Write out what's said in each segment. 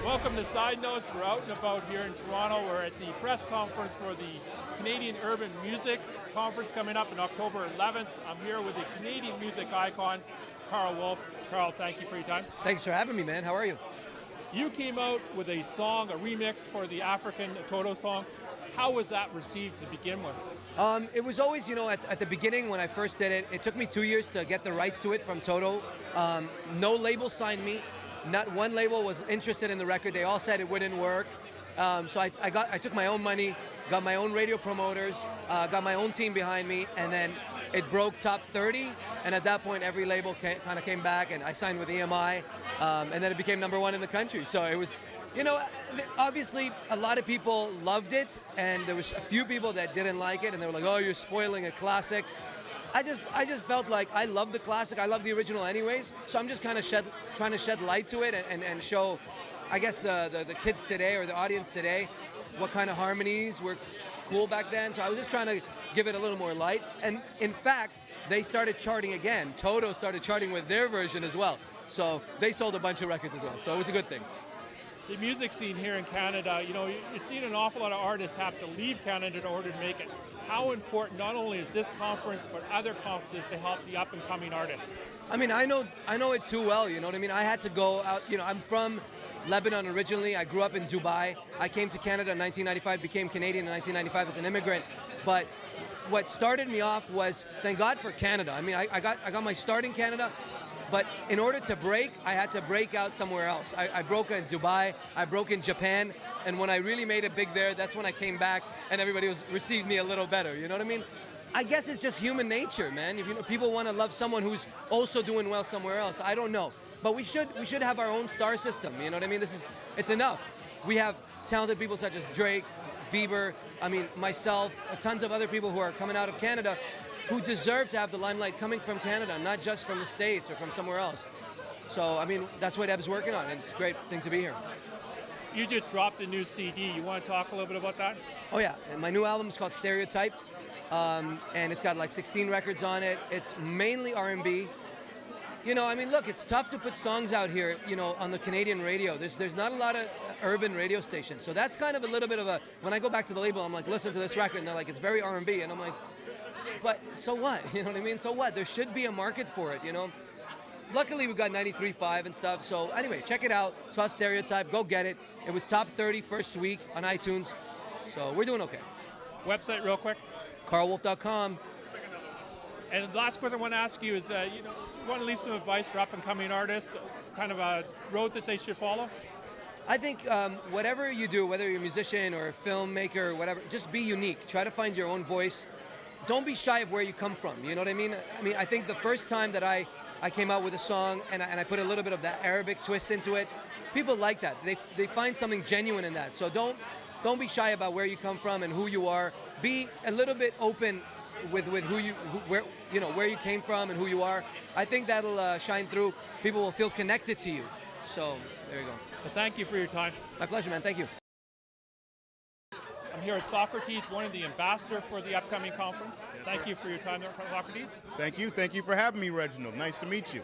Welcome to Side Notes. We're out and about here in Toronto. We're at the press conference for the Canadian Urban Music Conference coming up on October 11th. I'm here with the Canadian music icon, Karl Wolf. Karl, thank you for your time. Thanks for having me, man. How are you? You came out with a song, a remix for the African Toto song. How was that received to begin with? It was always, at the beginning when I first did it, it took me 2 years to get the rights to it from Toto. No label signed me. Not one label was interested in the record. They all said it wouldn't work. So I took my own money, got my own radio promoters, got my own team behind me, and then it broke top 30. And at that point, every label kind of came back, and I signed with EMI, and then it became #1 in the country. So it was, obviously a lot of people loved it, and there was a few people that didn't like it, and they were like, "Oh, you're spoiling a classic." I just felt like I love the classic. I love the original anyways. So I'm just kind of trying to shed light to it and show, I guess, the kids today or the audience today what kind of harmonies were cool back then. So I was just trying to give it a little more light. And in fact, they started charting again. Toto started charting with their version as well. So they sold a bunch of records as well. So it was a good thing. The music scene here in Canada, you've seen an awful lot of artists have to leave Canada in order to make it. How important not only is this conference, but other conferences to help the up-and-coming artists? I mean, I know it too well, you know what I mean? I had to go out, I'm from Lebanon originally. I grew up in Dubai. I came to Canada in 1995, became Canadian in 1995 as an immigrant. But what started me off was, thank God for Canada. I mean, I got my start in Canada. But in order to break, I had to break out somewhere else. I broke in Dubai, I broke in Japan, and when I really made it big there, that's when I came back and everybody received me a little better, you know what I mean? I guess it's just human nature, man. If people want to love someone who's also doing well somewhere else, I don't know. But we should have our own star system, you know what I mean? It's enough. We have talented people such as Drake, Bieber, myself, tons of other people who are coming out of Canada who deserve to have the limelight coming from Canada, not just from the States or from somewhere else. So, that's what Eb's working on, and it's a great thing to be here. You just dropped a new CD. You want to talk a little bit about that? Oh, yeah. And my new album is called Stereotype, and it's got like 16 records on it. It's mainly R&B. Look, it's tough to put songs out here, on the Canadian radio. There's not a lot of urban radio stations. So that's kind of a little bit of when I go back to the label, I'm like, listen to this record, and they're like, it's very R&B. And I'm like, but so what? You know what I mean? So what? There should be a market for it, Luckily, we've got 93.5 and stuff. So anyway, check it out. It's called Stereotype. Go get it. It was top 30 first week on iTunes. So we're doing okay. Website real quick. KarlWolf.com. And the last question I want to ask you is, you want to leave some advice for up-and-coming artists, kind of a road that they should follow? I think whatever you do, whether you're a musician or a filmmaker or whatever, just be unique. Try to find your own voice. Don't be shy of where you come from, you know what I mean? I think the first time that I came out with a song and I put a little bit of that Arabic twist into it, people like that. They find something genuine in that. So don't be shy about where you come from and who you are. Be a little bit open with where you came from and who you are. I think that'll shine through. People will feel connected to you. So there you go. Well, thank you for your time. My pleasure, man. Thank you. I'm here at Saukrates, one of the ambassador for the upcoming conference. Thank you for your time, Saukrates. Thank you. Thank you for having me, Reginald. Nice to meet you.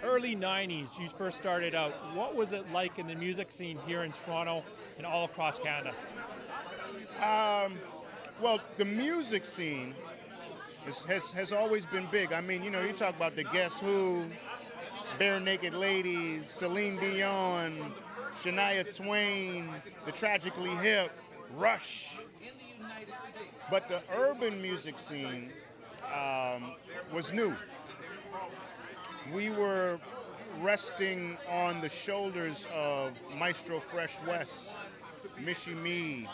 Early 90s, you first started out. What was it like in the music scene here in Toronto and all across Canada? Well, the music scene has always been big. You talk about the Guess Who, Bare Naked Ladies, Celine Dion, Shania Twain, the Tragically Hip, Rush. But the urban music scene was new. We were resting on the shoulders of Maestro Fresh West, Michie Me,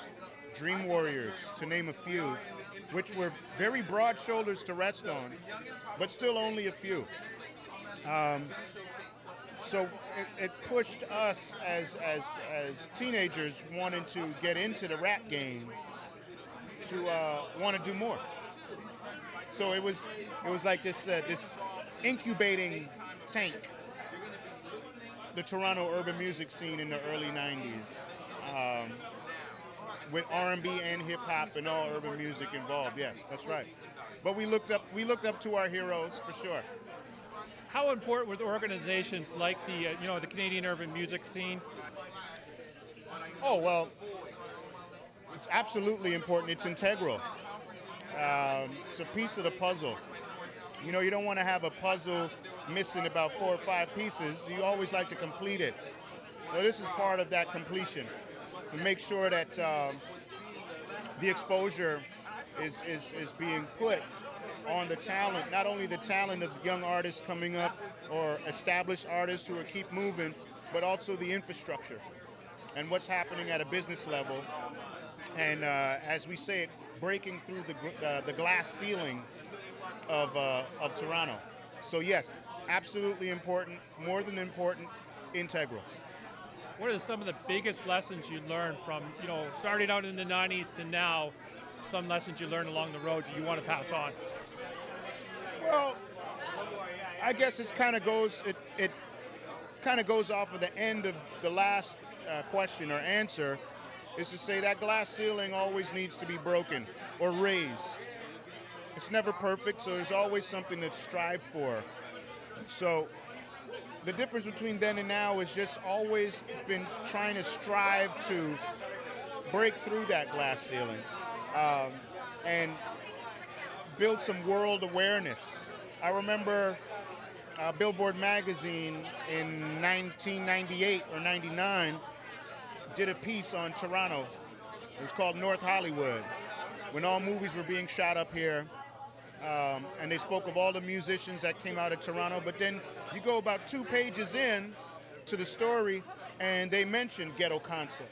Dream Warriors, to name a few, which were very broad shoulders to rest on, but still only a few. So it pushed us as teenagers wanting to get into the rap game to want to do more. So it was like this incubating tank, the Toronto urban music scene in the early 90s, with R&B and hip hop and all urban music involved. Yes, that's right. But we looked up to our heroes for sure. How important were the organizations like the Canadian urban music scene Oh, well, it's absolutely important. It's integral. It's a piece of the puzzle. You know, you don't want to have a puzzle missing about 4 or 5 pieces. You always like to complete it. So this is part of that completion. To make sure that the exposure is being put on the talent, not only the talent of young artists coming up or established artists who are keep moving, but also the infrastructure and what's happening at a business level. And as we say it, breaking through the glass ceiling of Toronto. So yes, absolutely important, more than important, integral. What are some of the biggest lessons you learned from, you know, starting out in the 90s to now, some lessons you learned along the road you want to pass on? Well, I guess it kind of goes off of the end of the last question or answer, is to say that glass ceiling always needs to be broken or raised. It's never perfect, so there's always something to strive for. So the difference between then and now is just always been trying to strive to break through that glass ceiling and build some world awareness. I remember Billboard magazine in 1998 or 99 did a piece on Toronto. It was called North Hollywood, when all movies were being shot up here. And they spoke of all the musicians that came out of Toronto, but then you go about 2 pages in to the story and they mentioned Ghetto Concert.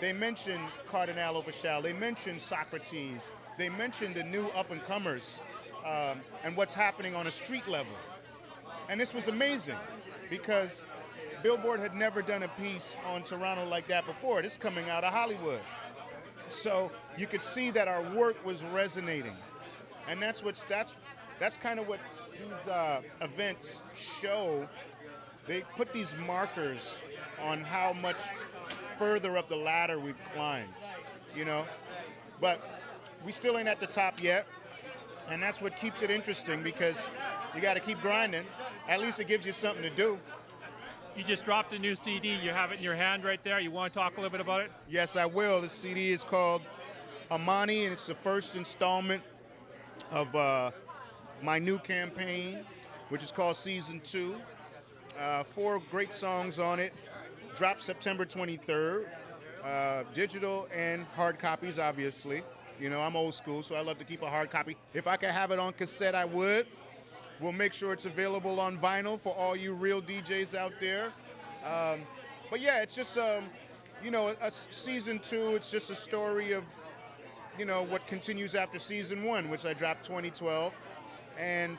They mentioned Cardinal Overshell. They mentioned Saukrates. They mentioned the new up-and-comers and what's happening on a street level. And this was amazing because Billboard had never done a piece on Toronto like that before. This is coming out of Hollywood. So you could see that our work was resonating. And that's kind of what these events show. They put these markers on how much further up the ladder we've climbed, you know? But we still ain't at the top yet. And that's what keeps it interesting, because you got to keep grinding. At least it gives you something to do. You just dropped a new CD. You have it in your hand right there. You want to talk a little bit about it? Yes, I will. The CD is called Amani, and it's the first installment of my new campaign, which is called Season 2. 4 great songs on it. Dropped September 23rd. Digital and hard copies, obviously. You know, I'm old school, so I love to keep a hard copy. If I could have it on cassette, I would. We'll make sure it's available on vinyl for all you real DJs out there. But yeah, it's just, you know, a Season 2, it's just a story of, you know, what continues after Season 1, which I dropped 2012. And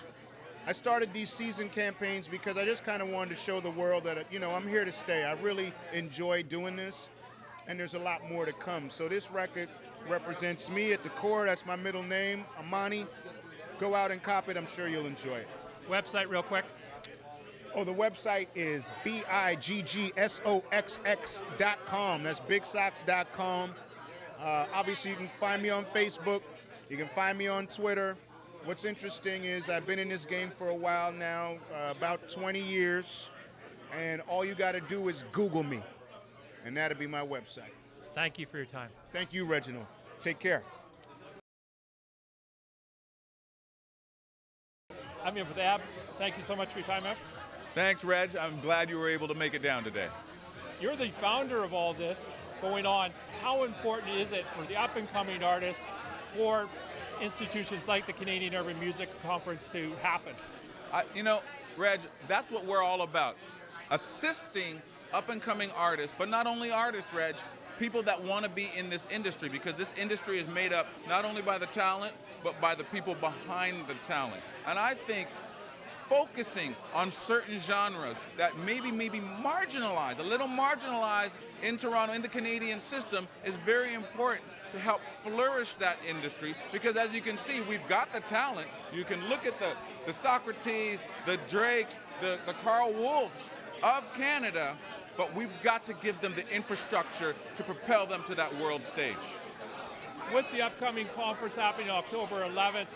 I started these season campaigns because I just kind of wanted to show the world that, you know, I'm here to stay. I really enjoy doing this, and there's a lot more to come. So this record represents me at the core. That's my middle name, Amani. Go out and cop it. I'm sure you'll enjoy it. Website real quick. Oh, the website is biggsoxx.com. That's bigsocks.com. Obviously, you can find me on Facebook. You can find me on Twitter. What's interesting is I've been in this game for a while now, about 20 years, and all you got to do is Google me, and that'll be my website. Thank you for your time. Thank you, Reginald. Take care. I'm here with Eb. Thank you so much for your time, Eb. Thanks, Reg. I'm glad you were able to make it down today. You're the founder of all this going on. How important is it for the up-and-coming artists, for institutions like the Canadian Urban Music Conference to happen? You know, Reg, that's what we're all about. Assisting up-and-coming artists, but not only artists, Reg, people that want to be in this industry, because this industry is made up not only by the talent, but by the people behind the talent. And I think focusing on certain genres that maybe marginalized, a little marginalized in Toronto, in the Canadian system, is very important to help flourish that industry, because as you can see, we've got the talent. You can look at the Saukrates, the Drakes, the Karl Wolfs of Canada, but we've got to give them the infrastructure to propel them to that world stage. What's the upcoming conference happening on October 11th?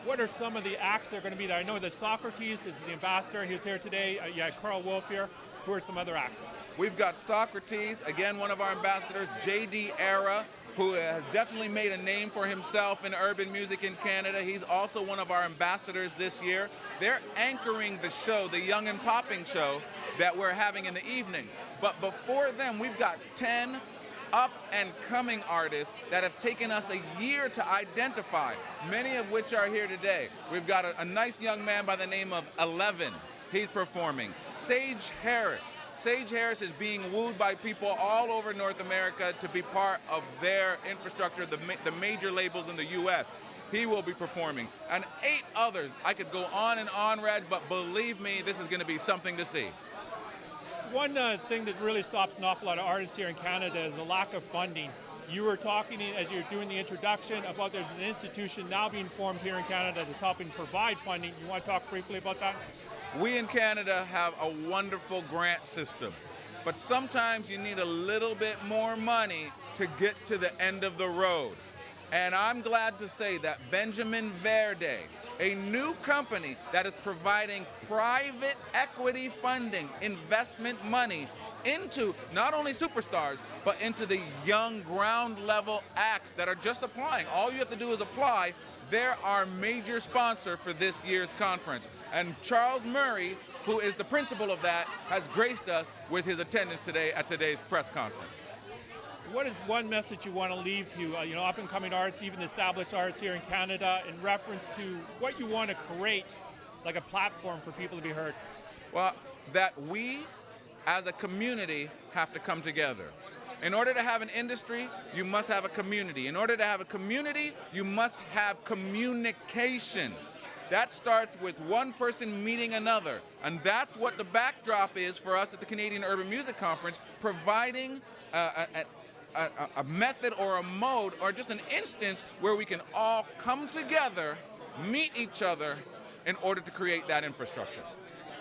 What are some of the acts that are going to be there? I know that Saukrates is the ambassador. He was here today. You had Karl Wolf here. Who are some other acts? We've got Saukrates, again, one of our ambassadors, J.D. Era, who has definitely made a name for himself in urban music in Canada. He's also one of our ambassadors this year. They're anchoring the show, the Young and Popping show that we're having in the evening. But before them, we've got 10 up-and-coming artists that have taken us a year to identify, many of which are here today. We've got a nice young man by the name of 11. He's performing. Sage Harris. Sage Harris is being wooed by people all over North America to be part of their infrastructure, the major labels in the U.S. He will be performing. And 8 others. I could go on and on, Reg, but believe me, this is going to be something to see. One thing that really stops an awful lot of artists here in Canada is the lack of funding. You were talking as you're doing the introduction about there's an institution now being formed here in Canada that's helping provide funding. You want to talk briefly about that? We in Canada have a wonderful grant system, but sometimes you need a little bit more money to get to the end of the road. And I'm glad to say that Benjamin Verde, a new company that is providing private equity funding, investment money into not only superstars, but into the young ground level acts that are just applying. All you have to do is apply. They're our major sponsor for this year's conference. And Charles Murray, who is the principal of that, has graced us with his attendance today at today's press conference. What is one message you want to leave to up-and-coming artists, even established artists here in Canada, in reference to what you want to create, like a platform for people to be heard? Well, that we, as a community, have to come together. In order to have an industry, you must have a community. In order to have a community, you must have communication. That starts with one person meeting another. And that's what the backdrop is for us at the Canadian Urban Music Conference, providing a method or a mode or just an instance where we can all come together, meet each other in order to create that infrastructure.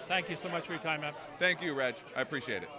Thank you so much for your time, Eb. Thank you, Reg. I appreciate it.